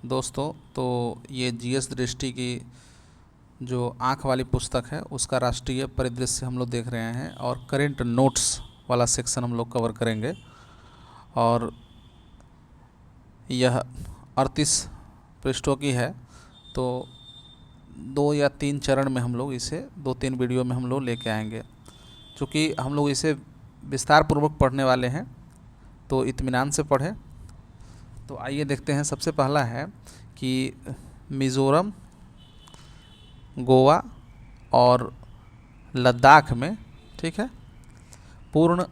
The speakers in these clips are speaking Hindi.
दोस्तों, तो ये जीएस दृष्टि की जो आँख वाली पुस्तक है उसका राष्ट्रीय परिदृश्य हम लोग देख रहे हैं और करेंट नोट्स वाला सेक्शन हम लोग कवर करेंगे। और यह 38 पृष्ठों की है, तो 2 या 3 चरण में हम लोग इसे 2-3 वीडियो में हम लोग लेके आएंगे। चूँकि हम लोग इसे विस्तार पूर्वक पढ़ने वाले हैं तो इत्मीनान से पढ़ें। तो आइए देखते हैं। सबसे पहला है कि मिज़ोरम, गोवा और लद्दाख में, ठीक है, पूर्ण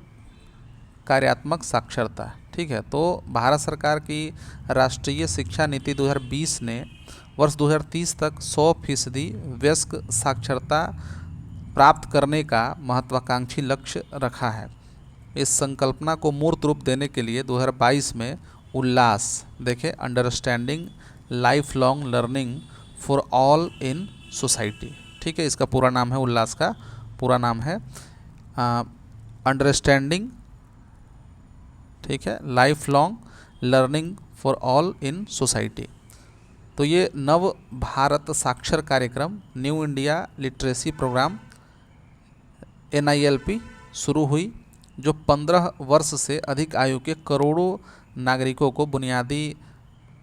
कार्यात्मक साक्षरता, ठीक है। तो भारत सरकार की राष्ट्रीय शिक्षा नीति 2020 ने वर्ष 2030 तक 100% वयस्क साक्षरता प्राप्त करने का महत्वाकांक्षी लक्ष्य रखा है। इस संकल्पना को मूर्त रूप देने के लिए 2022 में उल्लास, देखें, understanding life long learning for all in society, ठीक है, इसका पूरा नाम है, उल्लास का पूरा नाम है अंडरस्टैंडिंग, ठीक है, life long learning for all in society. तो ये Nav Bharat Saakshar Karyakram, New India literacy program NILP शुरू हुई, जो 15 वर्ष से अधिक आयु के करोड़ों नागरिकों को बुनियादी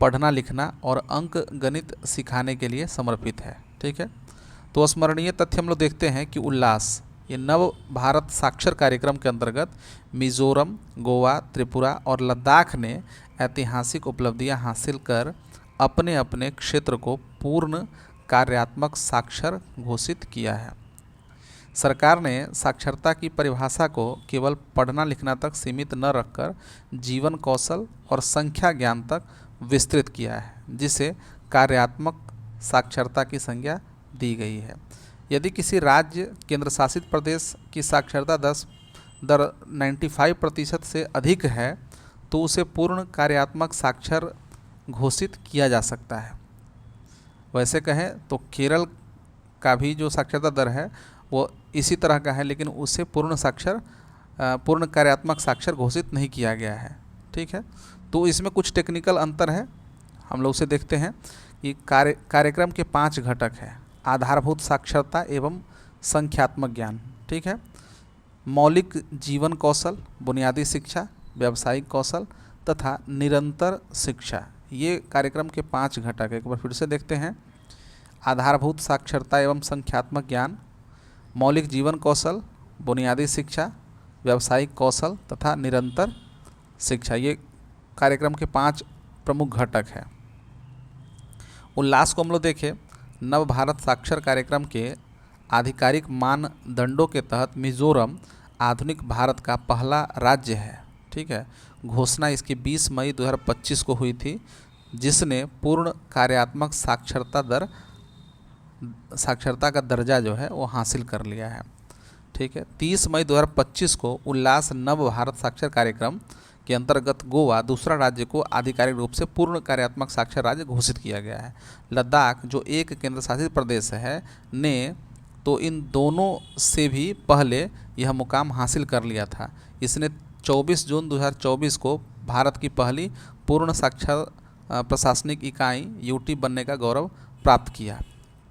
पढ़ना लिखना और अंक गणित सिखाने के लिए समर्पित है, ठीक है। तो स्मरणीय तथ्य हम लोग देखते हैं कि उल्लास, ये नव भारत साक्षर कार्यक्रम के अंतर्गत मिज़ोरम, गोवा, त्रिपुरा और लद्दाख ने ऐतिहासिक उपलब्धियां हासिल कर अपने अपने क्षेत्र को पूर्ण कार्यात्मक साक्षर घोषित किया है। सरकार ने साक्षरता की परिभाषा को केवल पढ़ना लिखना तक सीमित न रखकर जीवन कौशल और संख्या ज्ञान तक विस्तृत किया है, जिसे कार्यात्मक साक्षरता की संज्ञा दी गई है। यदि किसी राज्य केंद्र शासित प्रदेश की साक्षरता दर 95% से अधिक है तो उसे पूर्ण कार्यात्मक साक्षर घोषित किया जा सकता है। वैसे कहें तो केरल का भी जो साक्षरता दर है वो इसी तरह का है, लेकिन उसे पूर्ण कार्यात्मक साक्षर घोषित नहीं किया गया है, ठीक है। तो इसमें कुछ टेक्निकल अंतर है, हम लोग उसे देखते हैं। कि कार्यक्रम के 5 घटक हैं: आधारभूत साक्षरता एवं संख्यात्मक ज्ञान, ठीक है, मौलिक जीवन कौशल, बुनियादी शिक्षा, व्यावसायिक कौशल तथा निरंतर शिक्षा। ये कार्यक्रम के 5 घटक, एक बार फिर से देखते हैं। आधारभूत साक्षरता एवं संख्यात्मक ज्ञान, मौलिक जीवन कौशल, बुनियादी शिक्षा, व्यावसायिक कौशल तथा निरंतर शिक्षा, ये कार्यक्रम के 5 प्रमुख घटक हैं। उल्लास को हम लोग देखें। नव भारत साक्षर कार्यक्रम के आधिकारिक मानदंडों के तहत मिज़ोरम आधुनिक भारत का पहला राज्य है, ठीक है। घोषणा इसकी 20 मई 2025 को हुई थी, जिसने पूर्ण कार्यात्मक साक्षरता का दर्जा जो है वो हासिल कर लिया है, ठीक है। 30 मई 2025 को उल्लास नव भारत साक्षर कार्यक्रम के अंतर्गत गोवा, दूसरा राज्य को आधिकारिक रूप से पूर्ण कार्यात्मक साक्षर राज्य घोषित किया गया है। लद्दाख, जो एक केंद्र शासित प्रदेश है, ने तो इन दोनों से भी पहले यह मुकाम हासिल कर लिया था। इसने 24 जून 2024 को भारत की पहली पूर्ण साक्षर प्रशासनिक इकाई UT बनने का गौरव प्राप्त किया।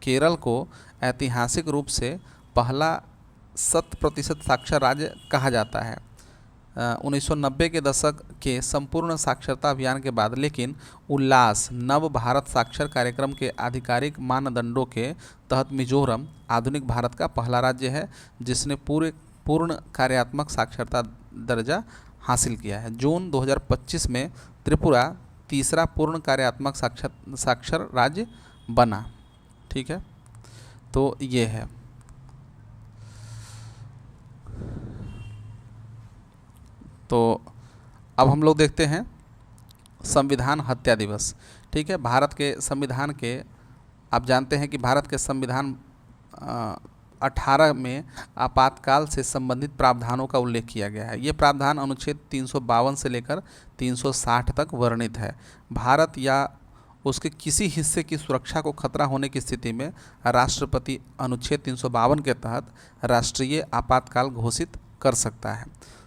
केरल को ऐतिहासिक रूप से पहला 100% साक्षर राज्य कहा जाता है 1990 के दशक के संपूर्ण साक्षरता अभियान के बाद, लेकिन उल्लास नव भारत साक्षर कार्यक्रम के आधिकारिक मानदंडों के तहत मिज़ोरम आधुनिक भारत का पहला राज्य है जिसने पूर्ण कार्यात्मक साक्षरता दर्जा हासिल किया है। जून 2025 में त्रिपुरा तीसरा पूर्ण कार्यात्मक साक्षर राज्य बना, ठीक है। तो ये है। तो अब हम लोग देखते हैं संविधान हत्या दिवस, ठीक है। भारत के संविधान के, आप जानते हैं कि भारत के संविधान 18 में आपातकाल से संबंधित प्रावधानों का उल्लेख किया गया है। ये प्रावधान अनुच्छेद 352 से लेकर 360 तक वर्णित है। भारत या उसके किसी हिस्से की सुरक्षा को खतरा होने की स्थिति में राष्ट्रपति अनुच्छेद 352 के तहत राष्ट्रीय आपातकाल घोषित कर सकता है।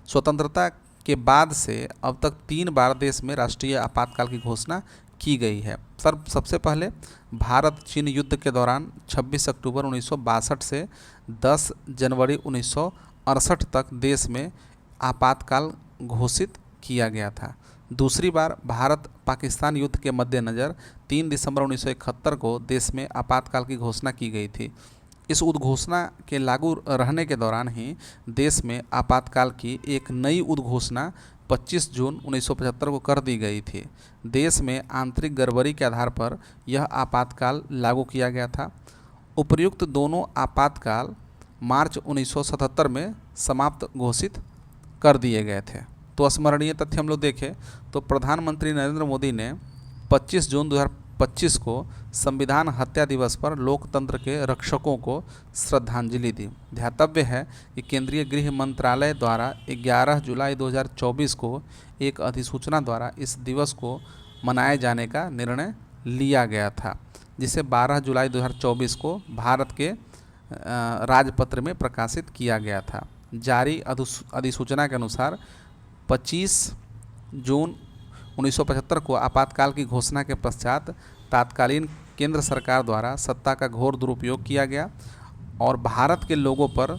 स्वतंत्रता के बाद से अब तक 3 बार देश में राष्ट्रीय आपातकाल की घोषणा की गई है। सबसे पहले भारत चीन युद्ध के दौरान 26 अक्टूबर 1962 से 10 जनवरी 1968 तक देश में आपातकाल घोषित किया गया था। दूसरी बार भारत पाकिस्तान युद्ध के मद्देनज़र 3 दिसंबर 1971 को देश में आपातकाल की घोषणा की गई थी। इस उद्घोषणा के लागू रहने के दौरान ही देश में आपातकाल की एक नई उद्घोषणा 25 जून 1975 को कर दी गई थी। देश में आंतरिक गड़बड़ी के आधार पर यह आपातकाल लागू किया गया था। उपर्युक्त दोनों आपातकाल मार्च 1977 में समाप्त घोषित कर दिए गए थे। तो स्मरणीय तथ्य हम लोग देखें तो प्रधानमंत्री नरेंद्र मोदी ने 25 जून 2025 को संविधान हत्या दिवस पर लोकतंत्र के रक्षकों को श्रद्धांजलि दी। ध्यातव्य है कि केंद्रीय गृह मंत्रालय द्वारा 11 जुलाई 2024 को एक अधिसूचना द्वारा इस दिवस को मनाए जाने का निर्णय लिया गया था, जिसे 12 जुलाई 2024 को भारत के राजपत्र में प्रकाशित किया गया था। जारी अधिसूचना के अनुसार 25 जून 1975 को आपातकाल की घोषणा के पश्चात तत्कालीन केंद्र सरकार द्वारा सत्ता का घोर दुरुपयोग किया गया और भारत के लोगों पर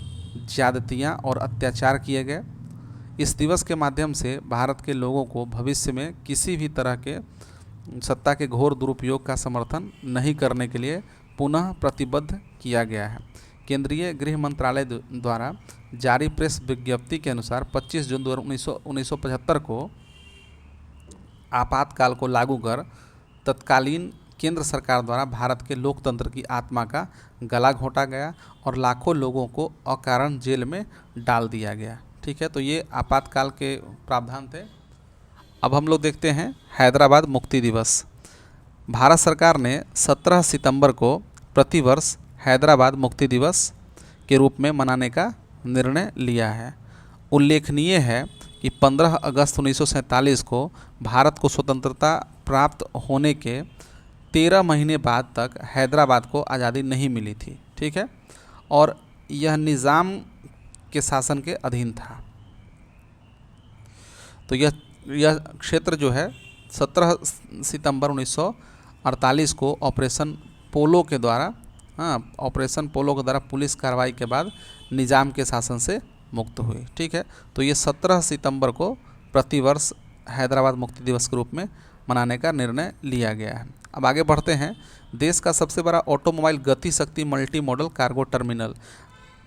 ज्यादतियाँ और अत्याचार किए गए। इस दिवस के माध्यम से भारत के लोगों को भविष्य में किसी भी तरह के सत्ता के घोर दुरुपयोग का समर्थन नहीं करने के लिए पुनः प्रतिबद्ध किया गया है। केंद्रीय गृह मंत्रालय द्वारा जारी प्रेस विज्ञप्ति के अनुसार 25 जून 1975 को आपातकाल को लागू कर तत्कालीन केंद्र सरकार द्वारा भारत के लोकतंत्र की आत्मा का गला घोंटा गया और लाखों लोगों को अकारण जेल में डाल दिया गया। ठीक है, तो ये आपातकाल के प्रावधान थे। अब हम लोग देखते हैं हैदराबाद मुक्ति दिवस। भारत सरकार ने 17 सितंबर को प्रतिवर्ष हैदराबाद मुक्ति दिवस के रूप में मनाने का निर्णय लिया है। उल्लेखनीय है कि 15 अगस्त 1947 को भारत को स्वतंत्रता प्राप्त होने के 13 महीने बाद तक हैदराबाद को आज़ादी नहीं मिली थी। ठीक है, और यह निज़ाम के शासन के अधीन था। तो यह क्षेत्र जो है 17 सितंबर 1948 को ऑपरेशन पोलो के द्वारा पुलिस कार्रवाई के बाद निज़ाम के शासन से मुक्त हुई। ठीक है, तो ये 17 सितंबर को प्रतिवर्ष हैदराबाद मुक्ति दिवस के रूप में मनाने का निर्णय लिया गया है। अब आगे बढ़ते हैं। देश का सबसे बड़ा ऑटोमोबाइल गति शक्ति multi modal cargo terminal.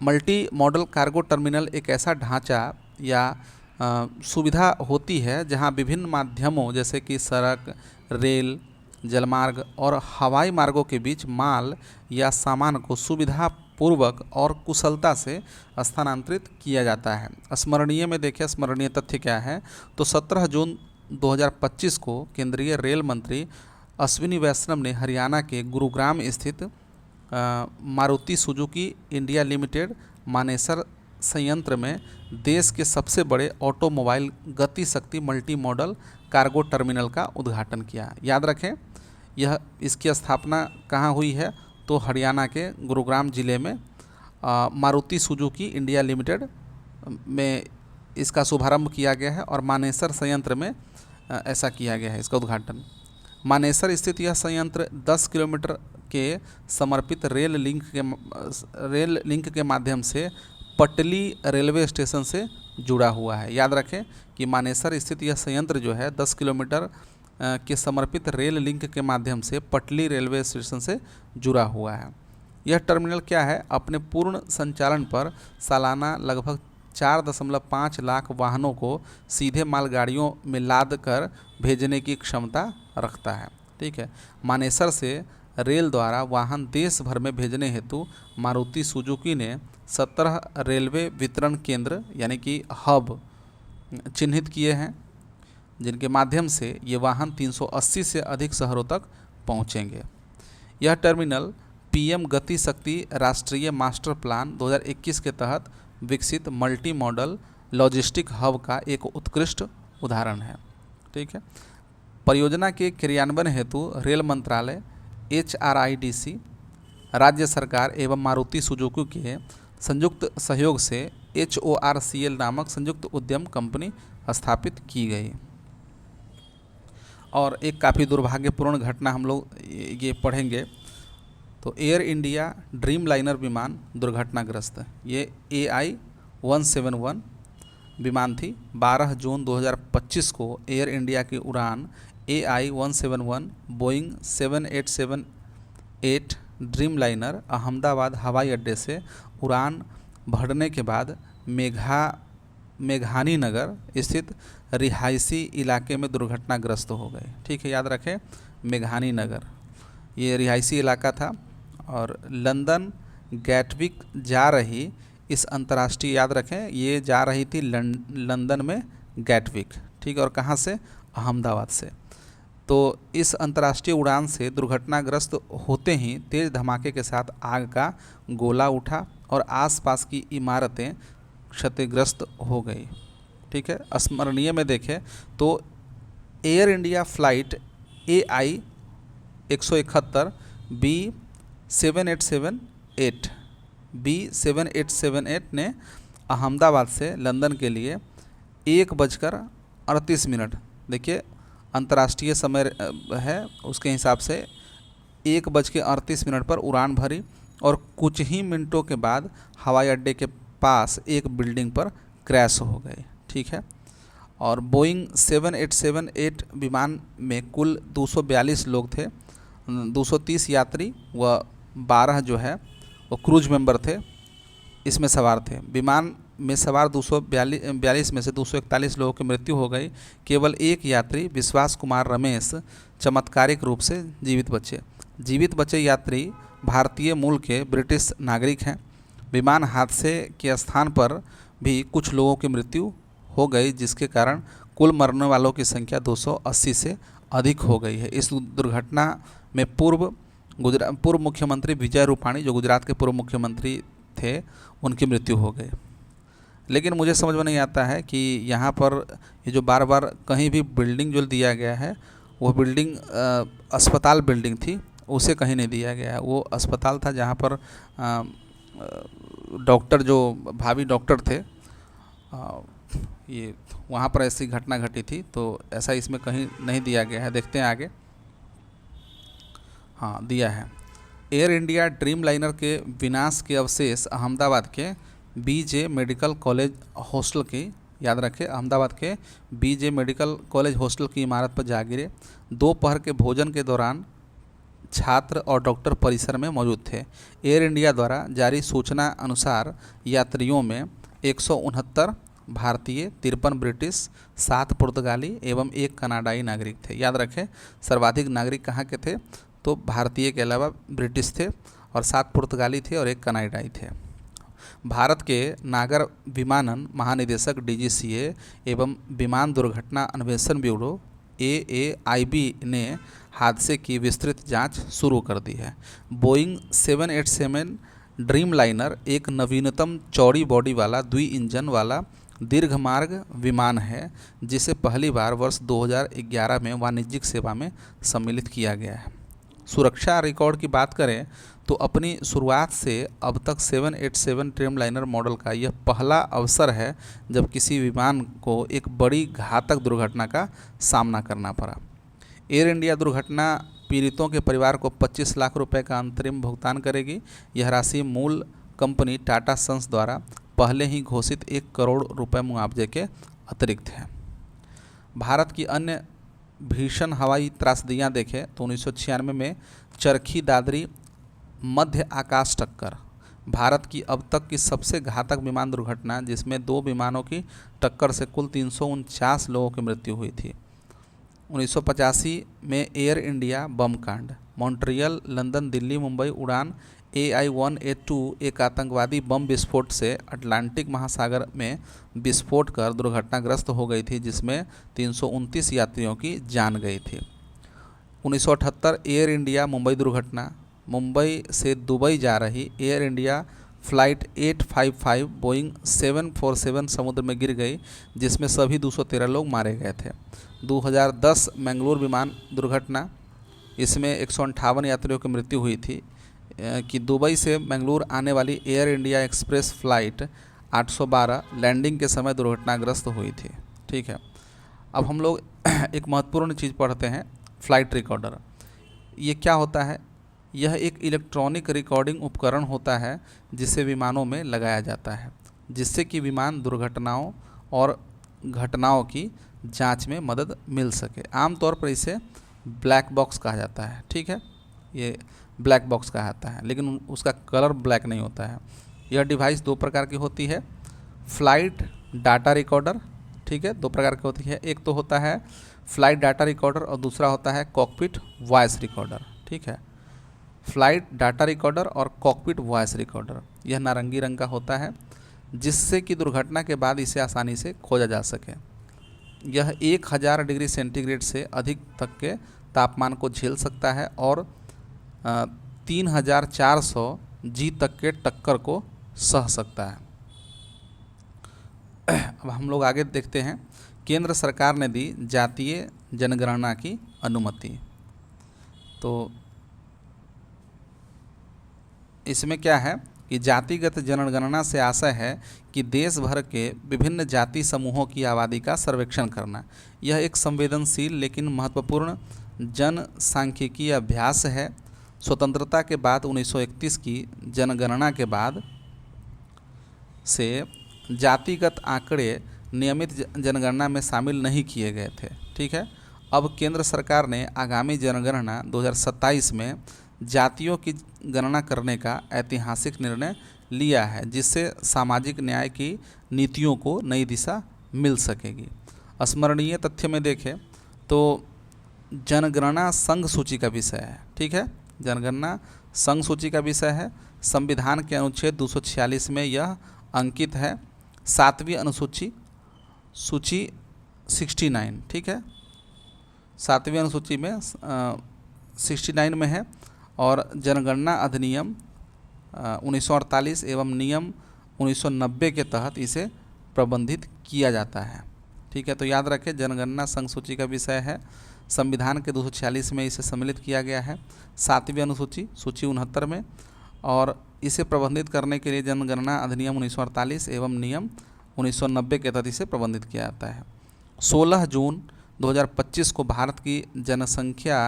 Multi modal cargo terminal एक ऐसा ढांचा या सुविधा होती है जहां विभिन्न माध्यमों जैसे कि सड़क, रेल, जलमार्ग और हवाई मार्गों के बीच माल या सामान को सुविधापूर्वक और कुशलता से स्थानांतरित किया जाता है। स्मरणीय में देखिए, स्मरणीय तथ्य क्या है, तो 17 जून 2025 को केंद्रीय रेल मंत्री अश्विनी वैष्णव ने हरियाणा के गुरुग्राम स्थित Maruti Suzuki India limited Manesar संयंत्र में देश के सबसे बड़े ऑटोमोबाइल गति शक्ति मल्टी मॉडल कार्गो टर्मिनल का उद्घाटन किया। याद रखें, इसकी स्थापना कहाँ हुई है, तो हरियाणा के गुरुग्राम ज़िले में मारुति सुजुकी इंडिया लिमिटेड में इसका शुभारंभ किया गया है और मानेसर संयंत्र में ऐसा किया गया है इसका उद्घाटन। मानेसर स्थित यह संयंत्र 10 किलोमीटर के समर्पित रेल लिंक के माध्यम से पटली रेलवे स्टेशन से जुड़ा हुआ है। याद रखें कि मानेसर स्थित यह संयंत्र जो है 10 किलोमीटर के समर्पित रेल लिंक के माध्यम से पटली रेलवे स्टेशन से जुड़ा हुआ है। यह टर्मिनल क्या है, अपने पूर्ण संचालन पर सालाना लगभग 4.5 लाख वाहनों को सीधे मालगाड़ियों में लाद कर भेजने की क्षमता रखता है। ठीक है, मानेसर से रेल द्वारा वाहन देश भर में भेजने हेतु मारुति सुजुकी ने 17 रेलवे वितरण केंद्र यानी कि हब चिन्हित किए हैं, जिनके माध्यम से ये वाहन 380 से अधिक शहरों तक पहुंचेंगे। यह टर्मिनल पीएम गति शक्ति राष्ट्रीय मास्टर प्लान 2021 के तहत विकसित मल्टी मॉडल लॉजिस्टिक हब का एक उत्कृष्ट उदाहरण है। ठीक है, परियोजना के क्रियान्वयन हेतु रेल मंत्रालय, HRIDC, राज्य सरकार एवं मारुति सुजुकी के संयुक्त सहयोग से HORCL नामक संयुक्त उद्यम कंपनी स्थापित की गई। और एक काफ़ी दुर्भाग्यपूर्ण घटना हम लोग ये पढ़ेंगे। तो एयर इंडिया ड्रीम लाइनर विमान दुर्घटनाग्रस्त। ये AI-171 विमान थी। 12 जून 2025 को एयर इंडिया की उड़ान AI-171 Boeing 7878 dream liner Ahmedabad हवाई अड्डे से उड़ान भरने के बाद मेघानी नगर स्थित रिहायशी इलाके में दुर्घटनाग्रस्त हो गए। ठीक है, याद रखें, मेघानी नगर ये रिहायशी इलाका था। और लंदन गैटविक जा रही इस अंतर्राष्ट्रीय, याद रखें, ये जा रही थी लंदन में गैटविक, ठीक है, और कहाँ से? अहमदाबाद से। तो इस अंतर्राष्ट्रीय उड़ान से दुर्घटनाग्रस्त होते ही तेज़ धमाके के साथ आग का गोला उठा और आसपास की इमारतें क्षतिग्रस्त हो गई। ठीक है, स्मरणीय में देखें तो air India flight AI-171 B7878 ने अहमदाबाद से लंदन के लिए 1:38, देखिए अंतर्राष्ट्रीय समय है उसके हिसाब से 1:38 पर उड़ान भरी और कुछ ही मिनटों के बाद हवाई अड्डे के पास एक बिल्डिंग पर क्रैश हो गए। ठीक है, और बोइंग 7878 विमान में कुल 242 लोग थे, 230 यात्री व 12 जो है वो क्रूज मेंबर थे, इसमें सवार थे। विमान में सवार 242 में से 241 लोगों की मृत्यु हो गई। केवल एक यात्री विश्वास कुमार रमेश चमत्कारिक रूप से जीवित बचे। जीवित बचे यात्री भारतीय मूल के ब्रिटिश नागरिक हैं। विमान हादसे के स्थान पर भी कुछ लोगों की मृत्यु हो गई, जिसके कारण कुल मरने वालों की संख्या 280 से अधिक हो गई है। इस दुर्घटना में पूर्व मुख्यमंत्री विजय रूपाणी, जो गुजरात के पूर्व मुख्यमंत्री थे, उनकी मृत्यु हो गई। लेकिन मुझे समझ में नहीं आता है कि यहाँ पर ये जो बार बार कहीं भी बिल्डिंग जो दिया गया है वो बिल्डिंग अस्पताल बिल्डिंग थी, उसे कहीं नहीं दिया गया है। वो अस्पताल था जहाँ पर डॉक्टर, जो भावी डॉक्टर थे, ये वहाँ पर ऐसी घटना घटी थी। तो ऐसा इसमें कहीं नहीं दिया गया है। देखते हैं आगे। हाँ, दिया है। एयर इंडिया ड्रीम लाइनर के विनाश के अवशेष अहमदाबाद के BJ मेडिकल कॉलेज हॉस्टल की, याद रखें, अहमदाबाद के BJ मेडिकल कॉलेज हॉस्टल की इमारत पर जा गिरे। दोपहर के भोजन के दौरान छात्र और डॉक्टर परिसर में मौजूद थे। एयर इंडिया द्वारा जारी सूचना अनुसार यात्रियों में 169 भारतीय, 53 ब्रिटिश, 7 पुर्तगाली एवं 1 कनाडाई नागरिक थे। याद रखें, सर्वाधिक नागरिक कहाँ के थे? तो भारतीय के अलावा ब्रिटिश थे और 7 पुर्तगाली थे और 1 कनाडाई थे। भारत के नागर विमानन महानिदेशक DGCA एवं विमान दुर्घटना अन्वेषण ब्यूरो AAIB ने हादसे की विस्तृत जांच शुरू कर दी है। बोइंग 787 ड्रीम लाइनर एक नवीनतम चौड़ी बॉडी वाला द्वि-इंजन वाला दीर्घमार्ग विमान है, जिसे पहली बार वर्ष 2011 में वाणिज्यिक सेवा में सम्मिलित किया गया है। सुरक्षा रिकॉर्ड की बात करें तो अपनी शुरुआत से अब तक 787 ड्रीम लाइनर मॉडल का यह पहला अवसर है जब किसी विमान को एक बड़ी घातक दुर्घटना का सामना करना पड़ा। एयर इंडिया दुर्घटना पीड़ितों के परिवार को 25 लाख रुपए का अंतरिम भुगतान करेगी। यह राशि मूल कंपनी टाटा सन्स द्वारा पहले ही घोषित 1 करोड़ रुपए मुआवजे के अतिरिक्त है। भारत की अन्य भीषण हवाई त्रासदियाँ देखें तो 1996 में चरखी दादरी मध्य आकाश टक्कर भारत की अब तक की सबसे घातक विमान दुर्घटना, जिसमें 2 विमानों की टक्कर से कुल 349 लोगों की मृत्यु हुई थी। 1985 में एयर इंडिया बम कांड, मॉन्ट्रियल, लंदन, दिल्ली, मुंबई उड़ान AI-182 एक आतंकवादी बम विस्फोट से अटलांटिक महासागर में विस्फोट कर दुर्घटनाग्रस्त हो गई थी, जिसमें 329 यात्रियों की जान गई थी। 1978 एयर इंडिया मुंबई दुर्घटना, मुंबई से दुबई जा रही एयर इंडिया फ्लाइट 855 बोइंग 747 समुद्र में गिर गई, जिसमें सभी 213 लोग मारे गए थे। 2010 मैंगलोर विमान दुर्घटना, इसमें 158 यात्रियों की मृत्यु हुई थी कि दुबई से मैंगलोर आने वाली Air India Express flight 812 landing के समय दुर्घटनाग्रस्त हुई थी। ठीक है, अब हम लोग एक महत्वपूर्ण चीज़ पढ़ते हैं, फ्लाइट रिकॉर्डर। ये क्या होता है? यह एक इलेक्ट्रॉनिक रिकॉर्डिंग उपकरण होता है जिसे विमानों में लगाया जाता है, जिससे कि विमान दुर्घटनाओं और घटनाओं की जांच में मदद मिल सके। आमतौर पर इसे ब्लैक बॉक्स कहा जाता है, ठीक है, ये ब्लैक बॉक्स कहा जाता है, लेकिन उसका कलर ब्लैक नहीं होता है। यह डिवाइस दो प्रकार की होती है, फ्लाइट डाटा रिकॉर्डर, ठीक है, दो प्रकार की होती है। एक तो होता है फ्लाइट डाटा रिकॉर्डर और दूसरा होता है कॉकपिट वॉइस रिकॉर्डर, ठीक है। फ्लाइट डाटा रिकॉर्डर और कॉकपिट वॉइस रिकॉर्डर, यह नारंगी रंग का होता है, जिससे कि दुर्घटना के बाद इसे आसानी से खोजा जा सके। यह 1000 डिग्री सेंटीग्रेड से अधिक तक के तापमान को झेल सकता है और 3400 जी तक के टक्कर को सह सकता है। अब हम लोग आगे देखते हैं, केंद्र सरकार ने दी जातीय जनगणना की अनुमति। तो इसमें क्या है कि जातिगत जनगणना से आशय है कि देश भर के विभिन्न जाति समूहों की आबादी का सर्वेक्षण करना। यह एक संवेदनशील लेकिन महत्वपूर्ण जनसांख्यिकीय अभ्यास है। स्वतंत्रता के बाद 1931 की जनगणना के बाद से जातिगत आंकड़े नियमित जनगणना में शामिल नहीं किए गए थे, ठीक है। अब केंद्र सरकार ने आगामी जनगणना 2027 में जातियों की गणना करने का ऐतिहासिक निर्णय लिया है, जिससे सामाजिक न्याय की नीतियों को नई दिशा मिल सकेगी। स्मरणीय तथ्य में देखें तो जनगणना संघ सूची का विषय है, ठीक है, जनगणना संघ सूची का विषय है। संविधान के अनुच्छेद 246 में यह अंकित है। 7वीं अनुसूची सूची 69, ठीक है, 7वीं अनुसूची में 69 में है। और जनगणना अधिनियम 1948 एवं नियम 1990 के तहत इसे प्रबंधित किया जाता है, ठीक है। तो याद रखें, जनगणना संघ सूची का विषय है, संविधान के 246 में इसे सम्मिलित किया गया है, 7वीं अनुसूची सूची 69 में, और इसे प्रबंधित करने के लिए जनगणना अधिनियम 1948 एवं नियम 1990 के तहत इसे प्रबंधित किया जाता है। 16 जून 2025 को भारत की जनसंख्या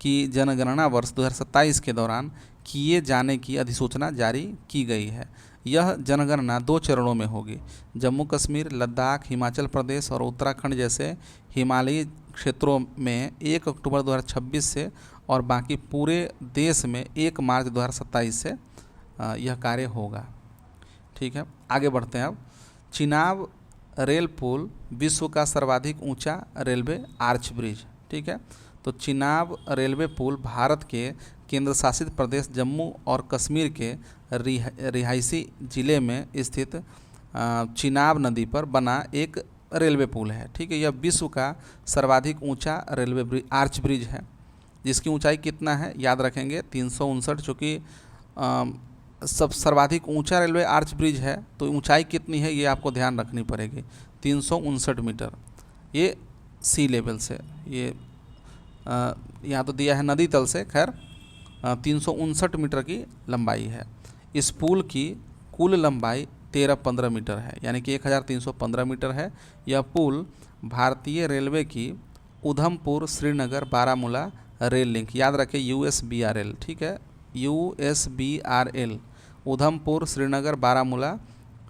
की जनगणना वर्ष 2027 के दौरान किए जाने की अधिसूचना जारी की गई है। यह जनगणना 2 चरणों में होगी। जम्मू कश्मीर, लद्दाख, हिमाचल प्रदेश और उत्तराखंड जैसे हिमालयी क्षेत्रों में 1 अक्टूबर 2026 से और बाकी पूरे देश में 1 मार्च 2027 से यह कार्य होगा, ठीक है। आगे बढ़ते हैं। अब चिनाब रेल पुल विश्व का सर्वाधिक ऊंचा रेलवे आर्च ब्रिज, ठीक है। तो चिनाब रेलवे पुल भारत के केंद्र शासित प्रदेश जम्मू और कश्मीर के रिहायशी जिले में स्थित चिनाब नदी पर बना एक रेलवे पुल है, ठीक है। यह विश्व का सर्वाधिक ऊंचा रेलवे आर्च ब्रिज है, जिसकी ऊंचाई कितना है याद रखेंगे, 359। चूँकि सब सर्वाधिक ऊंचा रेलवे आर्च ब्रिज है तो ऊंचाई कितनी है ये आपको ध्यान रखनी पड़ेगी, 359 मीटर, ये सी लेवल से, ये यहाँ तो दिया है नदी तल से, खैर 359 मीटर की लंबाई है। इस पुल की कुल लंबाई 1315 मीटर है, यानी कि 1315 मीटर है। यह पुल भारतीय रेलवे की उधमपुर श्रीनगर बारामूला रेल लिंक, याद रखें USBRL, ठीक है, USBRL Udhampur Srinagar Baramulla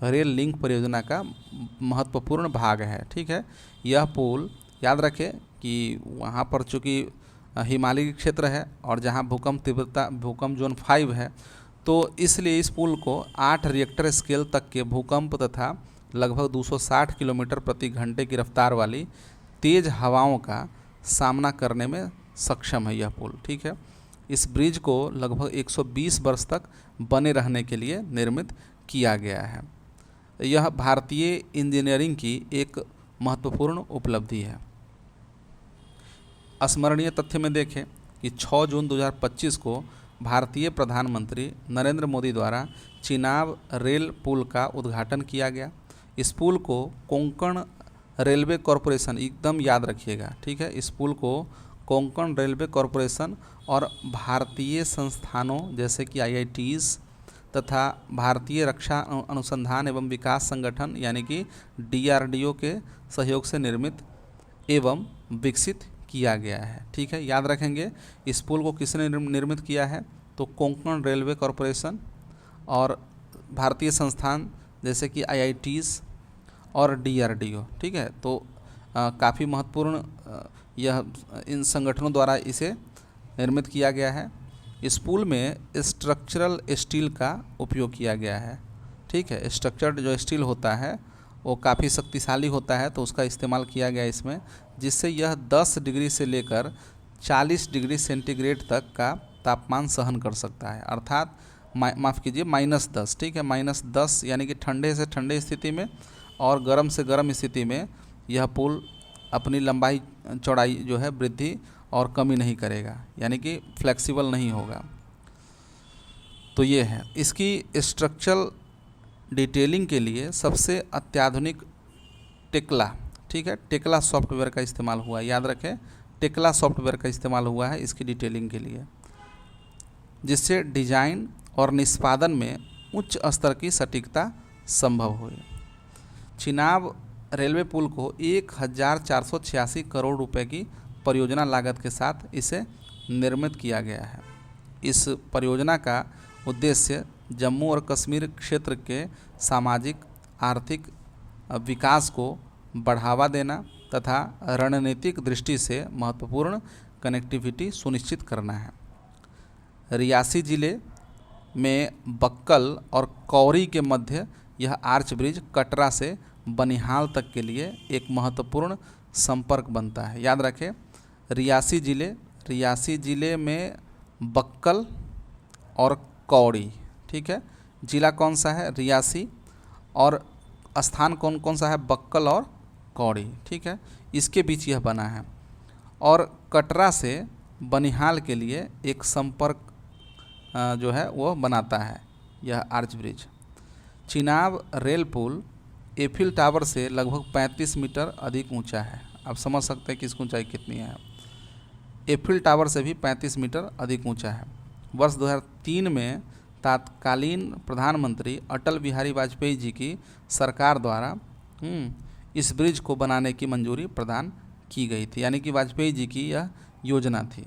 rail link परियोजना का महत्वपूर्ण भाग है, ठीक है। यह पुल याद रखें कि वहाँ पर चूँकि हिमालयी क्षेत्र है और जहाँ भूकंप तीव्रता भूकंप जोन 5 है, तो इसलिए इस पुल को 8 रिएक्टर स्केल तक के भूकंप तथा लगभग 260 किलोमीटर प्रति घंटे की रफ्तार वाली तेज़ हवाओं का सामना करने में सक्षम है यह पुल, ठीक है। इस ब्रिज को लगभग 120 वर्ष तक बने रहने के लिए निर्मित किया गया है। यह भारतीय इंजीनियरिंग की एक महत्वपूर्ण उपलब्धि है। स्मरणीय तथ्य में देखें कि 6 जून 2025 को भारतीय प्रधानमंत्री नरेंद्र मोदी द्वारा चिनाब रेल पुल का उद्घाटन किया गया। इस पुल को कोंकण रेलवे कॉरपोरेशन, एकदम याद रखिएगा, ठीक है, इस पुल को कोंकण रेलवे कॉरपोरेशन और भारतीय संस्थानों जैसे कि IITs तथा भारतीय रक्षा अनुसंधान एवं विकास संगठन यानी कि DRDO के सहयोग से निर्मित एवं विकसित किया गया है। ठीक है, याद रखेंगे इस पुल को किसने निर्मित किया है, तो कोंकण रेलवे कॉरपोरेशन और भारतीय संस्थान जैसे कि IITs और DRDO। ठीक है, तो काफ़ी महत्वपूर्ण यह इन संगठनों द्वारा इसे निर्मित किया गया है। इस पुल में स्ट्रक्चरल स्टील का उपयोग किया गया है। ठीक है, स्ट्रक्चर्ड जो स्टील होता है वो काफ़ी शक्तिशाली होता है, तो उसका इस्तेमाल किया गया इसमें, जिससे यह 10 डिग्री से लेकर 40 डिग्री सेंटीग्रेड तक का तापमान सहन कर सकता है, अर्थात माफ़ कीजिए -10। ठीक है, -10 यानी कि ठंडे से ठंडे स्थिति में और गर्म से गर्म स्थिति में यह पुल अपनी लंबाई चौड़ाई जो है वृद्धि और कमी नहीं करेगा, यानी कि फ्लेक्सिबल नहीं होगा। तो ये है इसकी स्ट्रक्चरल डिटेलिंग के लिए सबसे अत्याधुनिक टेक्ला, ठीक है, टेक्ला सॉफ्टवेयर का इस्तेमाल हुआ है। याद रखें, टेक्ला सॉफ्टवेयर का इस्तेमाल हुआ है इसकी डिटेलिंग के लिए, जिससे डिजाइन और निष्पादन में उच्च स्तर की सटीकता संभव हुई। चिनाब रेलवे पुल को 1486 करोड़ रुपए की परियोजना लागत के साथ इसे निर्मित किया गया है। इस परियोजना का उद्देश्य जम्मू और कश्मीर क्षेत्र के सामाजिक आर्थिक विकास को बढ़ावा देना तथा रणनीतिक दृष्टि से महत्वपूर्ण कनेक्टिविटी सुनिश्चित करना है। रियासी जिले में बक्कल और कौरी के मध्य यह आर्च ब्रिज कटरा से बनिहाल तक के लिए एक महत्वपूर्ण संपर्क बनता है। याद रखें, रियासी जिले में बक्कल और कौड़ी, ठीक है, जिला कौन सा है, रियासी, और स्थान कौन कौन सा है, बक्कल और कौड़ी। ठीक है, इसके बीच यह बना है और कटरा से बनिहाल के लिए एक संपर्क जो है वो बनाता है यह आर्च ब्रिज। चिनाब रेल पुल एफिल टावर से लगभग 35 मीटर अधिक ऊंचा है। आप समझ सकते हैं कि इसकी ऊंचाई कितनी है। एफिल टावर से भी 35 मीटर अधिक ऊंचा है। वर्ष 2003 में तत्कालीन प्रधानमंत्री अटल बिहारी वाजपेयी जी की सरकार द्वारा इस ब्रिज को बनाने की मंजूरी प्रदान की गई थी, यानी कि वाजपेयी जी की यह योजना थी।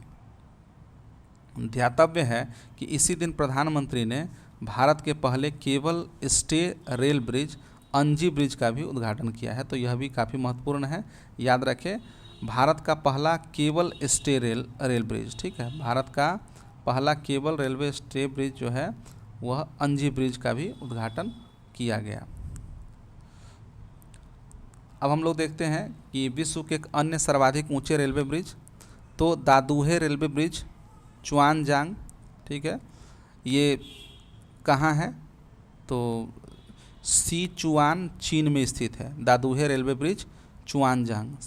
ध्यातव्य है कि इसी दिन प्रधानमंत्री ने भारत के पहले केबल स्टे रेल ब्रिज अंजी ब्रिज का भी उद्घाटन किया है, तो यह भी काफ़ी महत्वपूर्ण है। याद रखें, भारत का पहला केबल स्टे रेल ब्रिज, ठीक है, भारत का पहला केबल रेलवे स्टे ब्रिज जो है वह अंजी ब्रिज का भी उद्घाटन किया गया। अब हम लोग देखते हैं कि विश्व के एक अन्य सर्वाधिक ऊंचे रेलवे ब्रिज, तो दादुहे रेलवे ब्रिज चुआनजांग, ठीक है, ये कहाँ है, तो सिचुआन चीन में स्थित है। दादुहे रेलवे ब्रिज चुआनजांग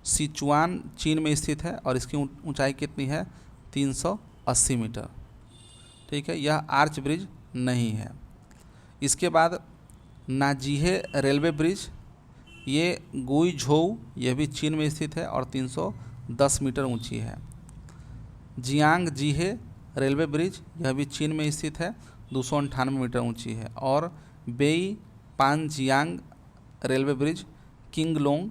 सिचुआन चीन में स्थित है और इसकी ऊंचाई कितनी है, 380 मीटर। ठीक है, यह आर्च ब्रिज नहीं है। इसके बाद नाजीहे रेलवे ब्रिज, ये गुइझोउ, यह भी चीन में स्थित है और 310 मीटर ऊंची है। जियांग जीहे रेलवे ब्रिज, यह भी चीन में स्थित है, 298 मीटर ऊंची है। और बेई पानजियांग रेलवे ब्रिज किंगलोंग,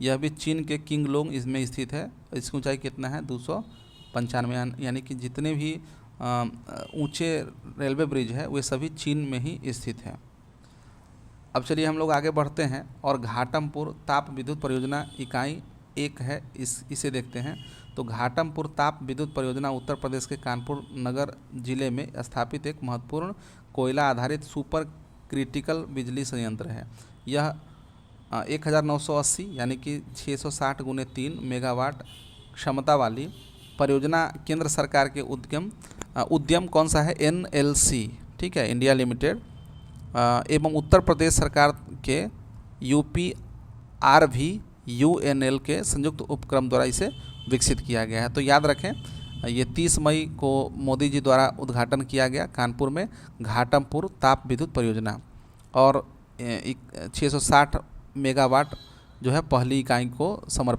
यह भी चीन के किंगलोंग इसमें स्थित है। इसकी ऊंचाई कितना है, 295, यानी कि जितने भी ऊंचे रेलवे ब्रिज है वे सभी चीन में ही स्थित हैं। अब चलिए हम लोग आगे बढ़ते हैं और घाटमपुर ताप विद्युत परियोजना इकाई 1 है, इसे देखते हैं। तो घाटमपुर ताप विद्युत परियोजना उत्तर प्रदेश के कानपुर नगर जिले में स्थापित एक महत्वपूर्ण कोयला आधारित सुपर क्रिटिकल बिजली संयंत्र है। यह 1980 यानी कि 660 × 3 मेगावाट क्षमता वाली परियोजना केंद्र सरकार के उद्यम कौन सा है, NLC, ठीक है, इंडिया लिमिटेड, एवं उत्तर प्रदेश सरकार के UPRVUNL के संयुक्त उपक्रम द्वारा इसे विकसित किया गया है। तो याद रखें, ये 30 मई को मोदी जी द्वारा उद्घाटन किया गया कानपुर में घाटमपुर ताप विद्युत परियोजना, और 660 मेगावाट जो है पहली इकाई को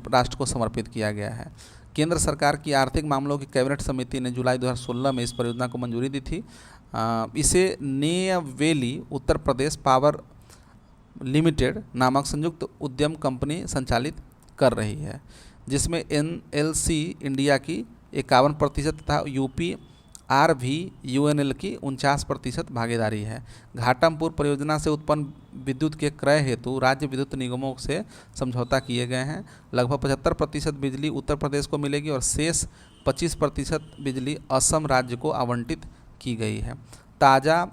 राष्ट्र को समर्पित किया गया है। केंद्र सरकार की आर्थिक मामलों की कैबिनेट समिति ने जुलाई 2016 में इस परियोजना को मंजूरी दी थी। इसे नेयवेली उत्तर प्रदेश पावर लिमिटेड नामक संयुक्त उद्यम कंपनी संचालित कर रही है, जिसमें NLC इंडिया की 51% तथा UPRVUNL की 49% भागीदारी है। घाटमपुर परियोजना से उत्पन्न विद्युत के क्रय हेतु राज्य विद्युत निगमों से समझौता किए गए हैं। लगभग 75% बिजली उत्तर प्रदेश को मिलेगी और शेष 25% बिजली असम राज्य को आवंटित की गई है। ताज़ा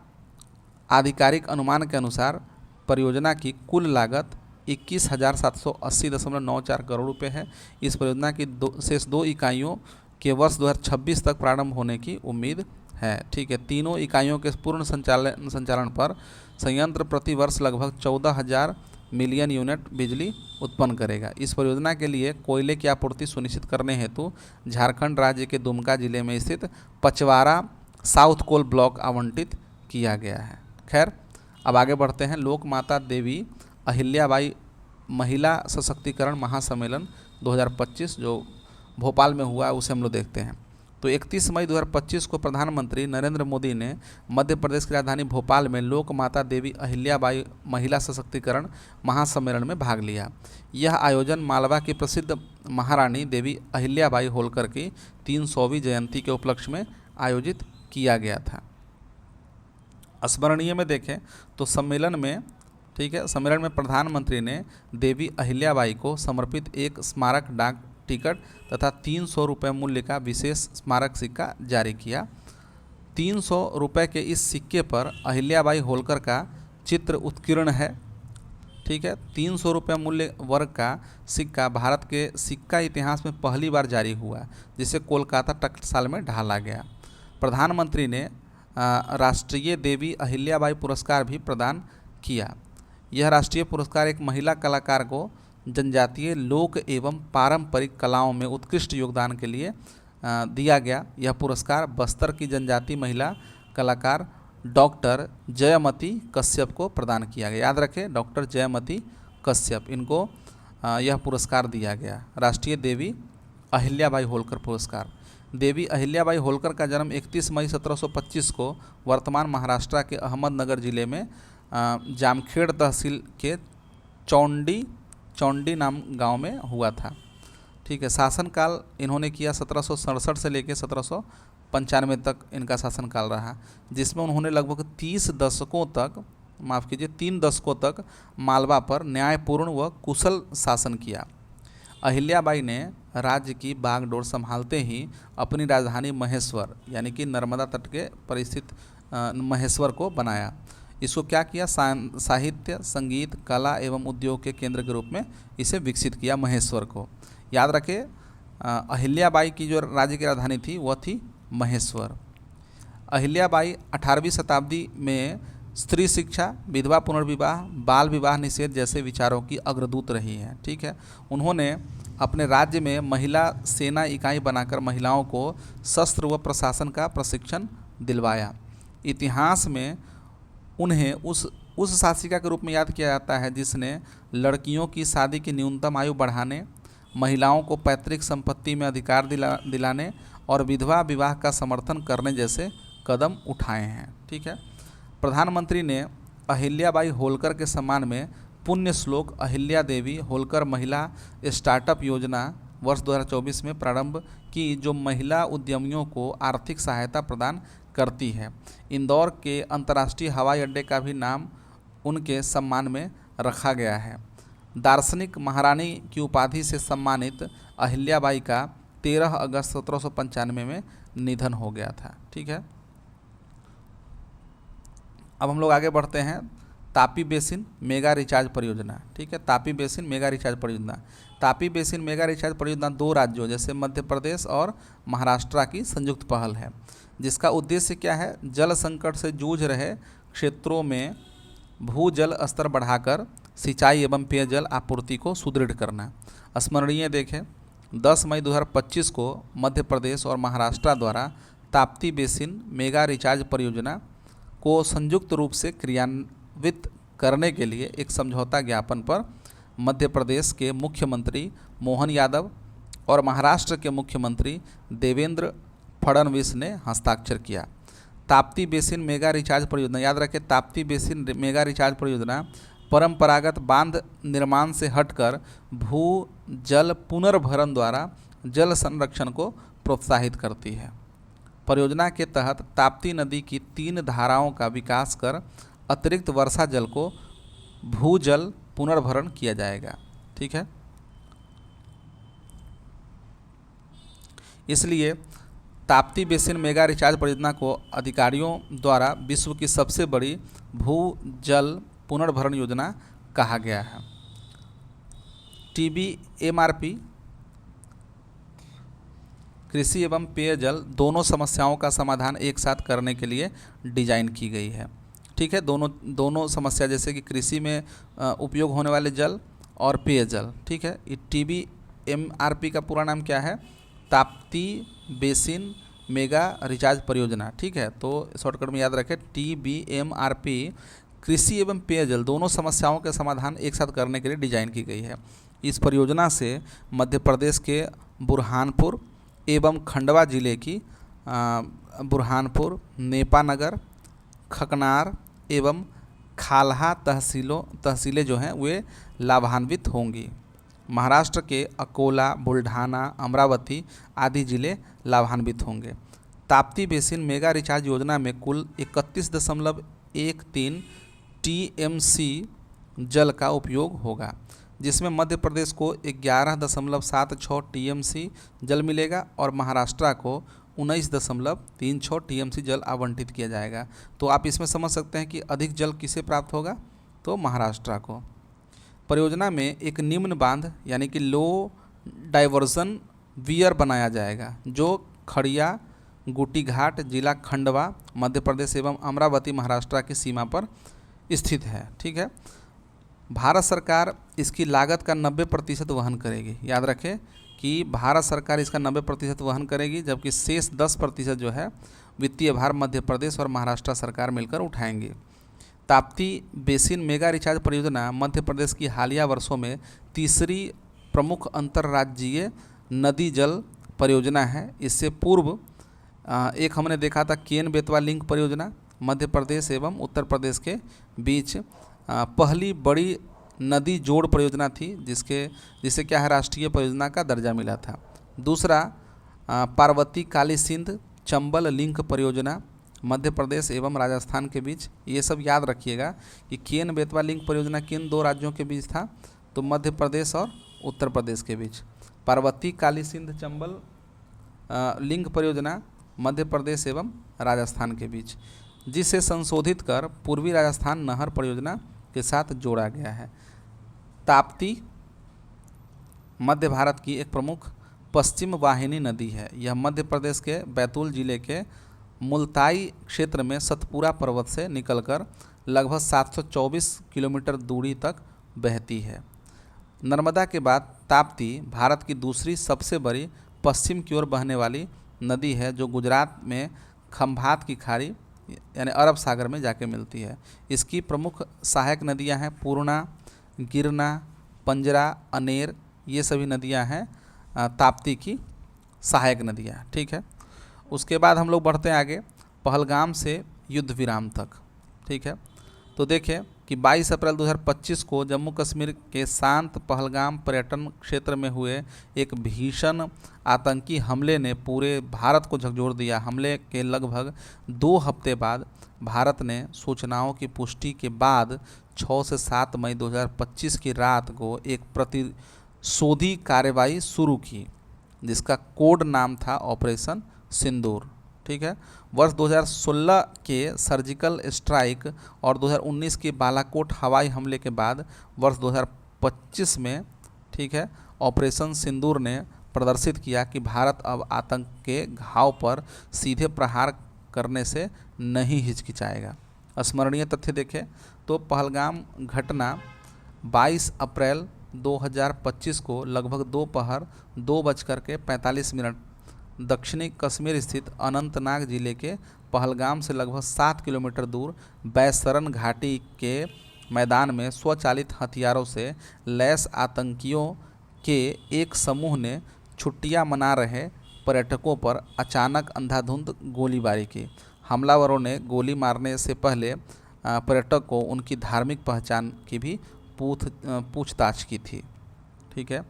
आधिकारिक अनुमान के अनुसार परियोजना की कुल लागत 21,780.94 करोड़ रुपये है। इस परियोजना की शेष 2 इकाइयों के वर्ष 2026 तक प्रारंभ होने की उम्मीद है। ठीक है, तीनों इकाइयों के पूर्ण संचालन पर संयंत्र प्रति वर्ष लगभग 14,000 मिलियन यूनिट बिजली उत्पन्न करेगा। इस परियोजना के लिए कोयले की आपूर्ति सुनिश्चित करने हेतु झारखंड राज्य के दुमका जिले में स्थित पचवारा साउथ कोल ब्लॉक आवंटित किया गया है। खैर, अब आगे बढ़ते हैं। लोक माता देवी अहिल्याबाई महिला सशक्तिकरण महासम्मेलन 2025 जो भोपाल में हुआ उसे हम लोग देखते हैं। तो 31 मई 2025 को प्रधानमंत्री नरेंद्र मोदी ने मध्य प्रदेश की राजधानी भोपाल में लोक माता देवी अहिल्याबाई महिला सशक्तिकरण महासम्मेलन में भाग लिया। यह आयोजन मालवा की प्रसिद्ध महारानी देवी अहिल्याबाई होलकर की 300वीं जयंती के उपलक्ष्य में आयोजित किया गया था। स्मरणीय में देखें तो सम्मेलन में प्रधानमंत्री ने देवी अहिल्याबाई को समर्पित एक स्मारक डाक टिकट तथा 300 रुपये मूल्य का विशेष स्मारक सिक्का जारी किया। 300 रुपये के इस सिक्के पर अहिल्याबाई होलकर का चित्र उत्कीर्ण है। ठीक है, 300 रुपये मूल्य वर्ग का सिक्का भारत के सिक्का इतिहास में पहली बार जारी हुआ, जिसे कोलकाता टकसाल में ढाला गया। प्रधानमंत्री ने राष्ट्रीय देवी अहिल्याबाई पुरस्कार भी प्रदान किया। यह राष्ट्रीय पुरस्कार एक महिला कलाकार को जनजातीय लोक एवं पारंपरिक कलाओं में उत्कृष्ट योगदान के लिए दिया गया। यह पुरस्कार बस्तर की जनजातीय महिला कलाकार डॉक्टर जयमती कश्यप को प्रदान किया गया। याद रखें, डॉक्टर जयमती कश्यप, इनको यह पुरस्कार दिया गया, राष्ट्रीय देवी अहिल्याबाई होलकर पुरस्कार। देवी अहिल्याबाई होलकर का जन्म 31 मई 1725 को वर्तमान महाराष्ट्र के अहमदनगर जिले में जामखेड़ तहसील के चौंडी नाम गांव में हुआ था। ठीक है, शासनकाल इन्होंने किया 1767 से लेकर 1795 तक इनका शासनकाल रहा, जिसमें उन्होंने लगभग 3 दशकों तक मालवा पर न्यायपूर्ण व कुशल शासन किया। अहिल्याबाई ने राज्य की बागडोर संभालते ही अपनी राजधानी महेश्वर यानी कि नर्मदा तट के परिस्थित महेश्वर को बनाया। इसको क्या किया, साहित्य, संगीत, कला एवं उद्योग के केंद्र के रूप में इसे विकसित किया महेश्वर को। याद रखें, अहिल्याबाई की जो राज्य की राजधानी थी वह थी महेश्वर। अहिल्याबाई 18वीं शताब्दी में स्त्री शिक्षा, विधवा पुनर्विवाह, बाल विवाह निषेध जैसे विचारों की अग्रदूत रही है। ठीक है, उन्होंने अपने राज्य में महिला सेना इकाई बनाकर महिलाओं को शस्त्र व प्रशासन का प्रशिक्षण दिलवाया। इतिहास में उन्हें उस शासिका के रूप में याद किया जाता है जिसने लड़कियों की शादी की न्यूनतम आयु बढ़ाने, महिलाओं को पैतृक संपत्ति में अधिकार दिलाने और विधवा विवाह का समर्थन करने जैसे कदम उठाए हैं। ठीक है, प्रधानमंत्री ने अहिल्याबाई होलकर के सम्मान में पुण्य श्लोक अहिल्या देवी होलकर महिला स्टार्टअप योजना वर्ष 2024 में प्रारंभ की, जो महिला उद्यमियों को आर्थिक सहायता प्रदान करती है। इंदौर के अंतर्राष्ट्रीय हवाई अड्डे का भी नाम उनके सम्मान में रखा गया है। दार्शनिक महारानी की उपाधि से सम्मानित अहिल्याबाई का 13 अगस्त 1795 में निधन हो गया था। ठीक है, अब हम लोग आगे बढ़ते हैं। तापी बेसिन मेगा रिचार्ज परियोजना। ठीक है, तापी बेसिन मेगा रिचार्ज परियोजना। तापी बेसिन मेगा रिचार्ज परियोजना 2 राज्यों जैसे मध्य प्रदेश और महाराष्ट्र की संयुक्त पहल है, जिसका उद्देश्य क्या है, जल संकट से जूझ रहे क्षेत्रों में भूजल स्तर बढ़ाकर सिंचाई एवं पेयजल आपूर्ति को सुदृढ़ करना। स्मरणीय देखें, 10 मई 2025 को मध्य प्रदेश और महाराष्ट्र द्वारा ताप्ती बेसिन मेगा रिचार्ज परियोजना को संयुक्त रूप से क्रियान्वित करने के लिए एक समझौता ज्ञापन पर मध्य प्रदेश के मुख्यमंत्री मोहन यादव और महाराष्ट्र के मुख्यमंत्री देवेंद्र फडणवीस ने हस्ताक्षर किया। ताप्ती बेसिन मेगा रिचार्ज परियोजना, याद रखें, ताप्ती बेसिन मेगा रिचार्ज परियोजना परंपरागत बांध निर्माण से हटकर भू जल पुनर्भरण द्वारा जल संरक्षण को प्रोत्साहित करती है। परियोजना के तहत ताप्ती नदी की 3 धाराओं का विकास कर अतिरिक्त वर्षा जल को भूजल पुनर्भरण किया जाएगा। ठीक है, इसलिए ताप्ती बेसिन मेगा रिचार्ज परियोजना को अधिकारियों द्वारा विश्व की सबसे बड़ी भूजल पुनर्भरण योजना कहा गया है। TBMRP कृषि एवं पेयजल दोनों समस्याओं का समाधान एक साथ करने के लिए डिजाइन की गई है। ठीक है, दोनों समस्या जैसे कि कृषि में उपयोग होने वाले जल और पेयजल। ठीक है, ये TBMRP का पूरा नाम क्या है? ताप्ती बेसिन मेगा रिचार्ज परियोजना। ठीक है, तो शॉर्टकट में याद रखें TBMRP कृषि एवं पेयजल दोनों समस्याओं के समाधान एक साथ करने के लिए डिजाइन की गई है। इस परियोजना से मध्य प्रदेश के बुरहानपुर एवं खंडवा जिले की बुरहानपुर, नेपानगर, खकनार एवं खालहा तहसीलें जो हैं वे लाभान्वित होंगी। महाराष्ट्र के अकोला, बुल्ढाना, अमरावती आदि जिले लाभान्वित होंगे। ताप्ती बेसिन मेगा रिचार्ज योजना में कुल 31.13 TMC जल का उपयोग होगा, जिसमें मध्य प्रदेश को 11.76 TMC जल मिलेगा और महाराष्ट्र को 19.36 TMC जल आवंटित किया जाएगा। तो आप इसमें समझ सकते हैं कि अधिक जल किसे प्राप्त होगा, तो महाराष्ट्र को। परियोजना में एक निम्न बांध यानी कि लो डाइवर्जन वियर बनाया जाएगा, जो खड़िया गुटी घाट जिला खंडवा मध्य प्रदेश एवं अमरावती महाराष्ट्र की सीमा पर स्थित है। ठीक है, भारत सरकार इसकी लागत का 90% वहन करेगी। याद रखें कि भारत सरकार इसका 90% वहन करेगी, जबकि शेष 10% जो है वित्तीय भार मध्य प्रदेश और महाराष्ट्र सरकार मिलकर उठाएंगी। ताप्ती बेसिन मेगा रिचार्ज परियोजना मध्य प्रदेश की हालिया वर्षों में तीसरी प्रमुख अंतर्राज्यीय नदी जल परियोजना है। इससे पूर्व एक हमने देखा था केन बेतवा लिंक परियोजना, मध्य प्रदेश एवं उत्तर प्रदेश के बीच पहली बड़ी नदी जोड़ परियोजना थी, जिसे क्या है राष्ट्रीय परियोजना का दर्जा मिला था। दूसरा पार्वती काली सिंध चंबल लिंक परियोजना मध्य प्रदेश एवं राजस्थान के बीच। ये सब याद रखिएगा कि केन बेतवा लिंक परियोजना किन 2 राज्यों के बीच था, तो मध्य प्रदेश और उत्तर प्रदेश के बीच। पार्वती काली सिंध चंबल लिंक परियोजना मध्य प्रदेश एवं राजस्थान के बीच, जिसे संशोधित कर पूर्वी राजस्थान नहर परियोजना के साथ जोड़ा गया है। ताप्ती मध्य भारत की एक प्रमुख पश्चिम वाहिनी नदी है। यह मध्य प्रदेश के बैतूल जिले के मुल्ताई क्षेत्र में सतपुरा पर्वत से निकलकर लगभग 724 किलोमीटर दूरी तक बहती है। नर्मदा के बाद ताप्ती भारत की दूसरी सबसे बड़ी पश्चिम की ओर बहने वाली नदी है, जो गुजरात में खंभात की खाड़ी यानी अरब सागर में जाके मिलती है। इसकी प्रमुख सहायक नदियां हैं पूर्णा, गिरना, पंजरा, अनेर। ये सभी नदियां हैं ताप्ती की सहायक नदियां। ठीक है, उसके बाद हम लोग बढ़ते हैं आगे पहलगाम से युद्ध विराम तक। ठीक है, तो देखें कि 22 अप्रैल 2025 को जम्मू कश्मीर के शांत पहलगाम पर्यटन क्षेत्र में हुए एक भीषण आतंकी हमले ने पूरे भारत को झकझोर दिया। हमले के लगभग 2 हफ्ते बाद भारत ने सूचनाओं की पुष्टि के बाद 6 से 7 मई 2025 की रात को एक प्रतिशोधी कार्रवाई शुरू की, जिसका कोड नाम था ऑपरेशन सिंदूर। ठीक है, वर्ष 2016 के सर्जिकल स्ट्राइक और 2019 के बालाकोट हवाई हमले के बाद वर्ष 2025 में ठीक है ऑपरेशन सिंदूर ने प्रदर्शित किया कि भारत अब आतंक के घाव पर सीधे प्रहार करने से नहीं हिचकिचाएगा। स्मरणीय तथ्य देखें तो पहलगाम घटना 22 अप्रैल 2025 को लगभग दोपहर 2:45 दक्षिणी कश्मीर स्थित अनंतनाग जिले के पहलगाम से लगभग 7 किलोमीटर दूर बैसरन घाटी के मैदान में स्वचालित हथियारों से लैस आतंकियों के एक समूह ने छुट्टियां मना रहे पर्यटकों पर अचानक अंधाधुंध गोलीबारी की। हमलावरों ने गोली मारने से पहले पर्यटक को उनकी धार्मिक पहचान की भी पूछताछ की थी। ठीक है।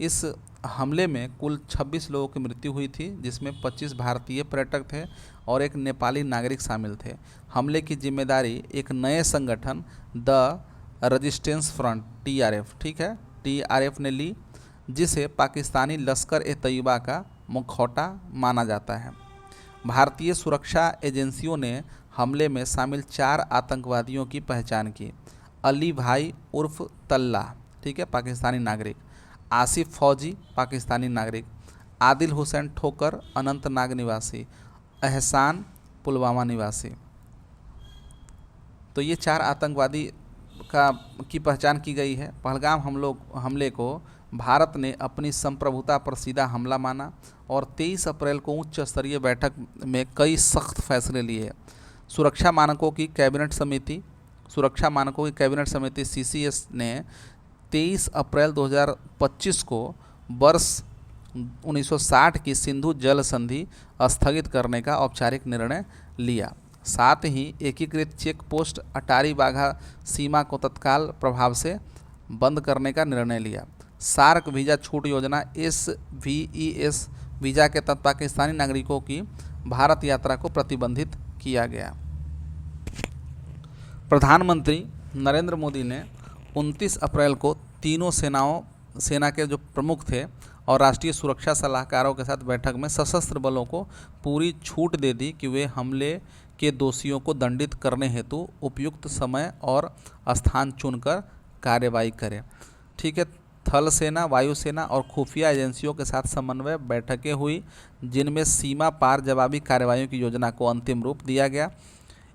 इस हमले में कुल 26 लोगों की मृत्यु हुई थी, जिसमें 25 भारतीय पर्यटक थे और एक नेपाली नागरिक शामिल थे। हमले की जिम्मेदारी एक नए संगठन द रेजिस्टेंस फ्रंट TRF, ठीक है, TRF ने ली, जिसे पाकिस्तानी लश्कर-ए-तैयबा का मुखौटा माना जाता है। भारतीय सुरक्षा एजेंसियों ने हमले में शामिल 4 आतंकवादियों की पहचान की। अली भाई उर्फ तल्ला, ठीक है, पाकिस्तानी नागरिक। आसिफ फौजी, पाकिस्तानी नागरिक। आदिल हुसैन ठोकर, अनंतनाग निवासी। एहसान, पुलवामा निवासी। तो ये 4 आतंकवादी की पहचान की गई है। पहलगाम हमले को भारत ने अपनी संप्रभुता पर सीधा हमला माना और 23 अप्रैल को उच्च स्तरीय बैठक में कई सख्त फैसले लिए। सुरक्षा मानकों की कैबिनेट समिति CCS ने 23 अप्रैल 2025 को वर्ष 1960 की सिंधु जल संधि स्थगित करने का औपचारिक निर्णय लिया। साथ ही एकीकृत चेक पोस्ट अटारी वाघा सीमा को तत्काल प्रभाव से बंद करने का निर्णय लिया। सार्क वीज़ा छूट योजना SVES वीज़ा के तहत पाकिस्तानी नागरिकों की भारत यात्रा को प्रतिबंधित किया गया। प्रधानमंत्री नरेंद्र मोदी ने 29 अप्रैल को तीनों सेना के जो प्रमुख थे और राष्ट्रीय सुरक्षा सलाहकारों के साथ बैठक में सशस्त्र बलों को पूरी छूट दे दी कि वे हमले के दोषियों को दंडित करने हेतु उपयुक्त समय और स्थान चुनकर कार्रवाई करें। ठीक है। थल सेना, वायुसेना और खुफिया एजेंसियों के साथ समन्वय बैठकें हुई, जिनमें सीमा पार जवाबी कार्रवाइयों की योजना को अंतिम रूप दिया गया।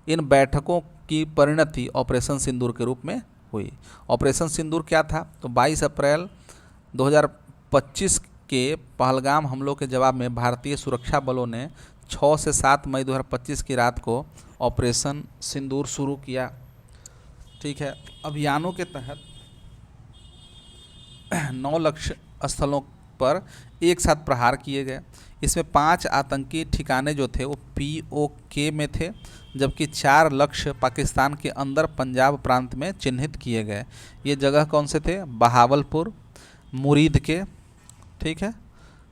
इन बैठकों की परिणति ऑपरेशन सिंदूर के रूप में हुई। ऑपरेशन सिंदूर क्या था? तो 22 अप्रैल 2025 के पहलगाम हमलों के जवाब में भारतीय सुरक्षा बलों ने 6 से 7 मई 2025 की रात को ऑपरेशन सिंदूर शुरू किया। ठीक है। अभियानों के तहत 9 लक्ष्य स्थलों पर एक साथ प्रहार किए गए। इसमें 5 आतंकी ठिकाने जो थे वो POK में थे, जबकि 4 लक्ष्य पाकिस्तान के अंदर पंजाब प्रांत में चिन्हित किए गए। ये जगह कौन से थे? बहावलपुर, मुरीद के, ठीक है,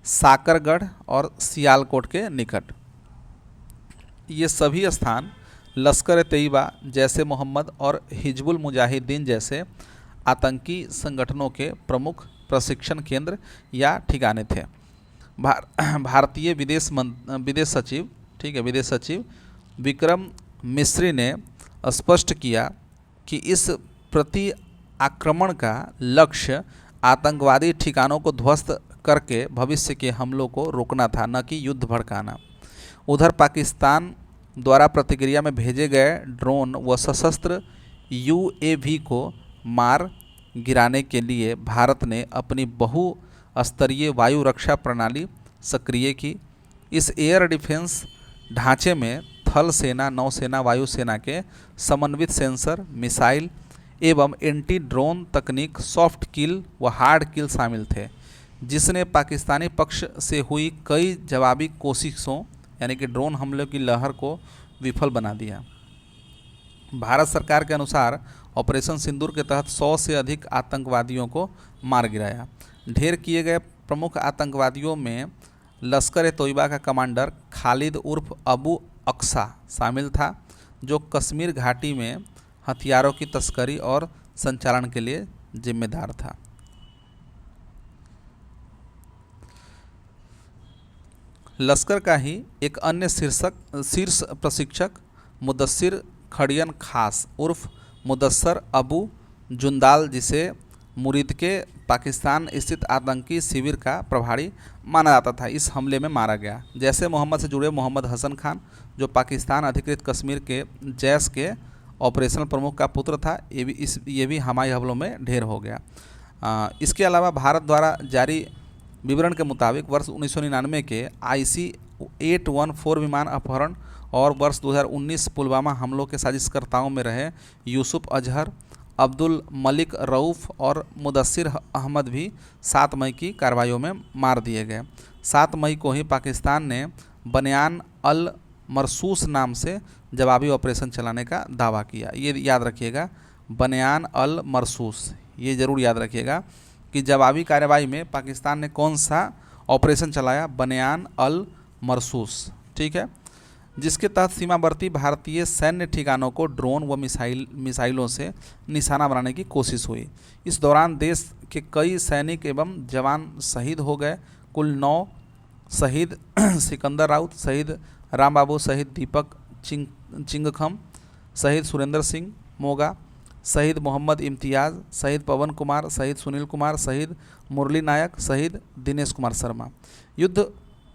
साकरगढ़ और सियालकोट के निकट। ये सभी स्थान लश्कर-ए-तैयबा, जैश ए मोहम्मद और हिजबुल मुजाहिदीन जैसे आतंकी संगठनों के प्रमुख प्रशिक्षण केंद्र या ठिकाने थे। भारतीय विदेश सचिव, ठीक है, विदेश सचिव विक्रम मिस्री ने स्पष्ट किया कि इस प्रति आक्रमण का लक्ष्य आतंकवादी ठिकानों को ध्वस्त करके भविष्य के हमलों को रोकना था, न कि युद्ध भड़काना। उधर पाकिस्तान द्वारा प्रतिक्रिया में भेजे गए ड्रोन व सशस्त्र UAV को मार गिराने के लिए भारत ने अपनी बहुस्तरीय वायु रक्षा प्रणाली सक्रिय की। इस एयर डिफेंस ढांचे में थल सेना, नौसेना, वायुसेना के समन्वित सेंसर, मिसाइल एवं एंटी ड्रोन तकनीक, सॉफ्ट किल व हार्ड किल शामिल थे, जिसने पाकिस्तानी पक्ष से हुई कई जवाबी कोशिशों यानी कि ड्रोन हमलों की लहर को विफल बना दिया। भारत सरकार के अनुसार ऑपरेशन सिंदूर के तहत 100 से अधिक आतंकवादियों को मार गिराया। ढेर किए गए प्रमुख आतंकवादियों में लश्कर-ए-तैयबा का कमांडर खालिद उर्फ अबू अक्सा शामिल था, जो कश्मीर घाटी में हथियारों की तस्करी और संचालन के लिए जिम्मेदार था। लश्कर का ही एक अन्य शीर्ष प्रशिक्षक मुदस्सिर खड़ियन खास उर्फ मुदस्सर अबू जुंदाल, जिसे मुरीद के पाकिस्तान स्थित आतंकी शिविर का प्रभारी माना जाता था, इस हमले में मारा गया। जैसे मोहम्मद से जुड़े मोहम्मद हसन खान, जो पाकिस्तान अधिकृत कश्मीर के जैश के ऑपरेशनल प्रमुख का पुत्र था, ये भी हवाई हमलों में ढेर हो गया। इसके अलावा भारत द्वारा जारी विवरण के मुताबिक वर्ष 1999 के IC-814 विमान अपहरण और वर्ष 2019 पुलवामा हमलों के साजिशकर्ताओं में रहे यूसुफ अजहर, अब्दुल मलिक रऊफ़ और मुदस्सिर अहमद भी 7 मई की कार्रवाइयों में मार दिए गए। 7 मई को ही पाकिस्तान ने बनियान अल मरसूस नाम से जवाबी ऑपरेशन चलाने का दावा किया। ये याद रखिएगा, बनियान अल मरसूस, ये ज़रूर याद रखिएगा कि जवाबी कार्रवाई में पाकिस्तान ने कौन सा ऑपरेशन चलाया, बनियान अल मरसूस। ठीक है, जिसके तहत सीमावर्ती भारतीय सैन्य ठिकानों को ड्रोन व मिसाइलों से निशाना बनाने की कोशिश हुई। इस दौरान देश के कई सैनिक एवं जवान शहीद हो गए। कुल 9 शहीद सिकंदर राउत, शहीद राम बाबू, शहीद दीपक चिंगखम, शहीद सुरेंद्र सिंह मोगा, शहीद मोहम्मद इम्तियाज़, शहीद पवन कुमार, शहीद सुनील कुमार, शहीद मुरली नायक, शहीद दिनेश कुमार शर्मा। युद्ध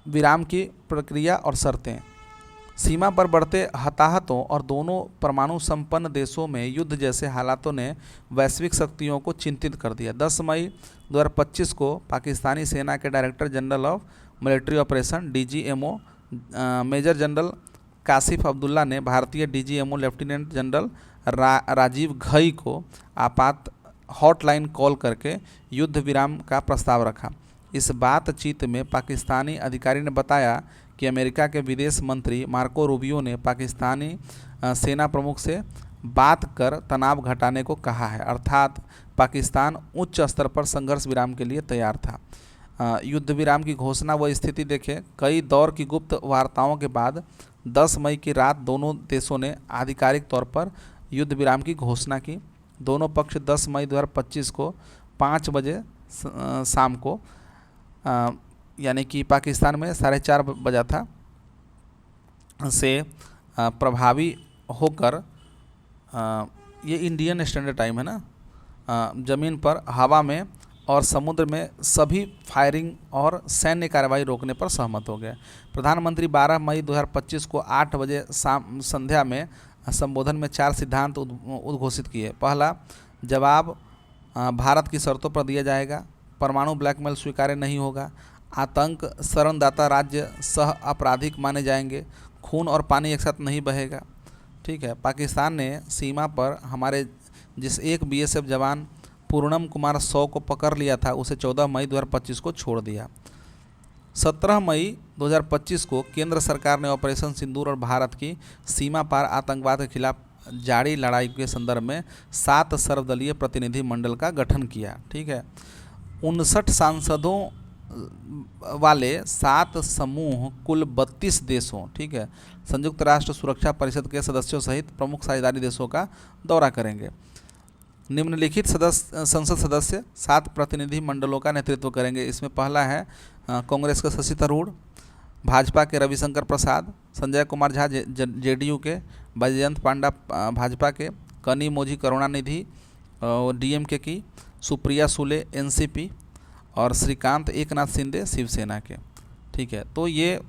विराम की प्रक्रिया और शर्तें। सीमा पर बढ़ते हताहतों और दोनों परमाणु संपन्न देशों में युद्ध जैसे हालातों ने वैश्विक शक्तियों को चिंतित कर दिया। 10 मई 2025 को पाकिस्तानी सेना के director general of military operation DGMO major general Kashif Abdullah ने भारतीय DGMO lieutenant general Rajiv Ghai को आपात हॉटलाइन कॉल करके युद्ध विराम का प्रस्ताव रखा। इस बातचीत में पाकिस्तानी अधिकारी ने बताया कि अमेरिका के विदेश मंत्री मार्को रूबियो ने पाकिस्तानी सेना प्रमुख से बात कर तनाव घटाने को कहा है, अर्थात पाकिस्तान उच्च स्तर पर संघर्ष विराम के लिए तैयार था। युद्ध विराम की घोषणा व स्थिति देखें। कई दौर की गुप्त वार्ताओं के बाद 10 मई की रात दोनों देशों ने आधिकारिक तौर पर युद्ध विराम की घोषणा की। दोनों पक्ष 10 मई 2025 को 5 बजे शाम को यानी कि पाकिस्तान में 4:30 बजा था से प्रभावी होकर, ये इंडियन स्टैंडर्ड टाइम है ना, ज़मीन पर, हवा में और समुद्र में सभी फायरिंग और सैन्य कार्रवाई रोकने पर सहमत हो गए। प्रधानमंत्री 12 मई 2025 को 8 बजे संध्या में संबोधन में 4 सिद्धांत उद्घोषित किए। पहला, जवाब भारत की शर्तों पर दिया जाएगा। परमाणु ब्लैकमेल स्वीकार्य नहीं होगा। आतंक शरणदाता राज्य सह आपराधिक माने जाएंगे। खून और पानी एक साथ नहीं बहेगा। ठीक है, पाकिस्तान ने सीमा पर हमारे जिस एक BSF जवान पूर्णम कुमार 100 को पकड़ लिया था, उसे 14 मई 2025 को छोड़ दिया। 17 मई 2025 को केंद्र सरकार ने ऑपरेशन सिंदूर और भारत की सीमा पार आतंकवाद के खिलाफ जारी लड़ाई के संदर्भ में 7 सर्वदलीय प्रतिनिधि मंडल का गठन किया। ठीक है, 59 सांसदों वाले 7 समूह कुल 32 देशों, ठीक है, संयुक्त राष्ट्र सुरक्षा परिषद के सदस्यों सहित प्रमुख साझेदारी देशों का दौरा करेंगे। निम्नलिखित संसद सदस्य 7 प्रतिनिधि मंडलों का नेतृत्व करेंगे। इसमें पहला है कांग्रेस का शशि थरूर, भाजपा के रविशंकर प्रसाद, संजय कुमार झा JDU के, बैजयंत पांडा भाजपा के, कनी मोझी करुणानिधि DMK की, सुप्रिया सुले NCP और श्रीकांत एकनाथ शिंदे शिवसेना के। ठीक है, तो ये